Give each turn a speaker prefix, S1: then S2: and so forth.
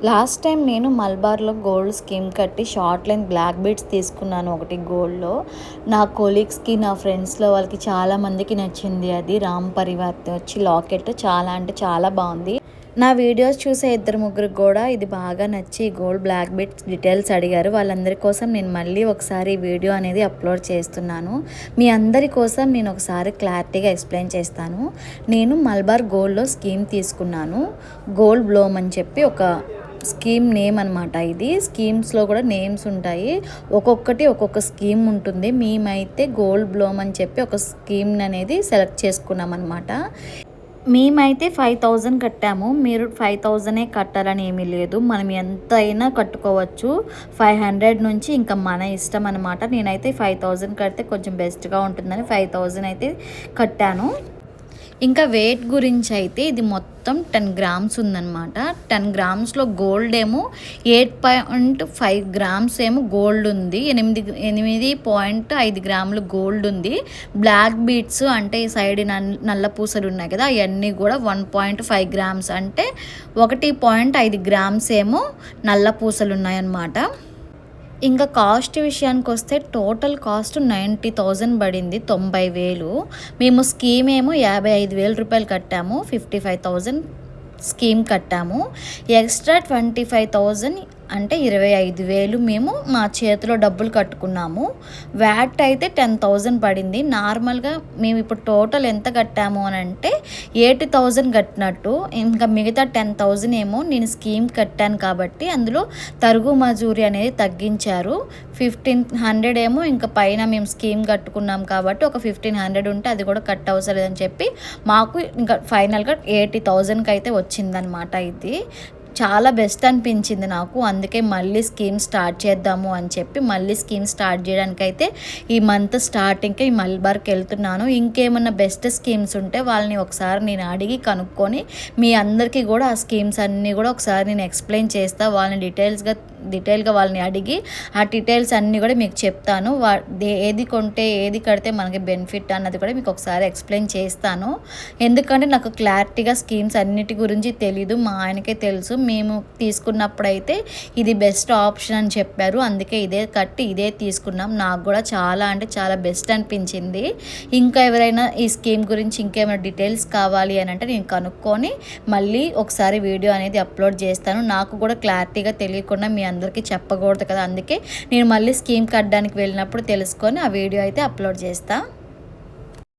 S1: Last time నేను మల్బార్లో gold scheme కట్టి short length black beads తీసుకున్నాను ఒకటి గోల్డ్లో. నా కొలీగ్స్కి, నా ఫ్రెండ్స్లో వాళ్ళకి చాలామందికి నచ్చింది. అది రామ్ పరివార్ వచ్చి లాకెట్ చాలా అంటే చాలా బాగుంది. నా వీడియోస్ చూసే 2-3 కూడా ఇది బాగా నచ్చి గోల్డ్ బ్లాక్ బీడ్స్ డీటెయిల్స్ అడిగారు. వాళ్ళందరి కోసం నేను మళ్ళీ ఒకసారి వీడియో అనేది అప్లోడ్ చేస్తున్నాను. మీ అందరి కోసం నేను ఒకసారి క్లారిటీగా ఎక్స్ప్లెయిన్ చేస్తాను. నేను మల్బార్ గోల్డ్లో స్కీమ్ తీసుకున్నాను. గోల్డ్ బ్లోమ్ అని చెప్పి ఒక స్కీమ్ నేమ్ అనమాట. ఇది స్కీమ్స్లో కూడా నేమ్స్ ఉంటాయి, ఒక్కొక్కటి ఒక్కొక్క స్కీమ్ ఉంటుంది. మేమైతే గోల్డ్ బ్లోమ్ అని చెప్పి ఒక స్కీమ్ అనేది సెలెక్ట్ చేసుకున్నాం అనమాట. మేమైతే 5000 కట్టాము. మీరు 5000 కట్టాలని ఏమీ లేదు, మనం ఎంత అయినా కట్టుకోవచ్చు. 500 నుంచి ఇంకా మన ఇష్టం అనమాట. నేనైతే 5000 కడితే కొంచెం బెస్ట్గా ఉంటుందని 5000 అయితే కట్టాను. ఇంకా వెయిట్ గురించి అయితే ఇది మొత్తం 10 గ్రామ్స్ ఉందన్నమాట. 10 గ్రామ్స్లో గోల్డ్ ఏమో 8.5 గ్రామ్స్ ఏమో గోల్డ్ ఉంది, 8.5 గ్రాములు గోల్డ్ ఉంది. బ్లాక్ బీడ్స్ అంటే ఈ సైడ్ నల్ల పూసలు ఉన్నాయి కదా, అవన్నీ కూడా 1.5 గ్రామ్స్ అంటే 1.5 గ్రామ్స్ ఏమో నల్ల పూసలు ఉన్నాయన్నమాట. ఇంకా కాస్ట్ విషయానికి వస్తే టోటల్ కాస్ట్ 90,000 పడింది, 90,000. మేము స్కీమ్ ఏమో 55,000 రూపాయలు కట్టాము, 55,000 స్కీమ్ కట్టాము. ఎక్స్ట్రా 25,000 అంటే 25,000 మేము మా చేతిలో డబ్బులు కట్టుకున్నాము. వ్యాట్ అయితే 10,000 పడింది. నార్మల్గా మేము ఇప్పుడు టోటల్ ఎంత కట్టాము అని అంటే 80,000 కట్టినట్టు. ఇంకా మిగతా 10,000 ఏమో నేను స్కీమ్ కట్టాను కాబట్టి అందులో తరుగు మజూరి అనేది తగ్గించారు. 1,500 ఏమో ఇంకా పైన మేము స్కీమ్ కట్టుకున్నాం కాబట్టి ఒక 1,500 ఉంటే అది కూడా కట్ అవసరం లేదని చెప్పి మాకు ఇంకా ఫైనల్గా 80,000కి అయితే వచ్చిందనమాట. ఇది చాలా బెస్ట్ అనిపించింది నాకు. అందుకే మళ్ళీ స్కీమ్ స్టార్ట్ చేద్దాము అని చెప్పి మళ్ళీ స్కీమ్ స్టార్ట్ చేయడానికైతే ఈ మంత్ స్టార్టింగ్కి ఈ మల్బార్కి వెళ్తున్నాను. ఇంకేమన్నా బెస్ట్ స్కీమ్స్ ఉంటే వాళ్ళని ఒకసారి నేను అడిగి కనుక్కొని మీ అందరికీ కూడా ఆ స్కీమ్స్ అన్నీ కూడా ఒకసారి నేను ఎక్స్ప్లెయిన్ చేస్తాను. వాళ్ళని డీటెయిల్గా వాళ్ళని అడిగి ఆ డీటెయిల్స్ అన్నీ కూడా మీకు చెప్తాను. ఏది కొంటే ఏది కడితే మనకి బెనిఫిట్ అన్నది కూడా మీకు ఒకసారి ఎక్స్ప్లెయిన్ చేస్తాను. ఎందుకంటే నాకు క్లారిటీగా స్కీమ్స్ అన్నిటి గురించి తెలీదు, మా ఆయనకే తెలుసు. మేము తీసుకున్నప్పుడైతే ఇది బెస్ట్ ఆప్షన్ అని చెప్పారు, అందుకే ఇదే కట్టి ఇదే తీసుకున్నాం. నాకు కూడా చాలా అంటే చాలా బెస్ట్ అనిపించింది. ఇంకా ఎవరైనా ఈ స్కీమ్ గురించి ఇంకేమైనా డీటెయిల్స్ కావాలి అని అంటే నేను కనుక్కొని మళ్ళీ ఒకసారి వీడియో అనేది అప్లోడ్ చేస్తాను. నాకు కూడా క్లారిటీగా తెలియకుండా మీ అందరికీ చెప్పకూడదు కదా, అందుకే నేను మళ్ళీ స్కీమ్ కట్టడానికి వెళ్ళినప్పుడు తెలుసుకొని ఆ వీడియో అయితే అప్లోడ్ చేస్తాను.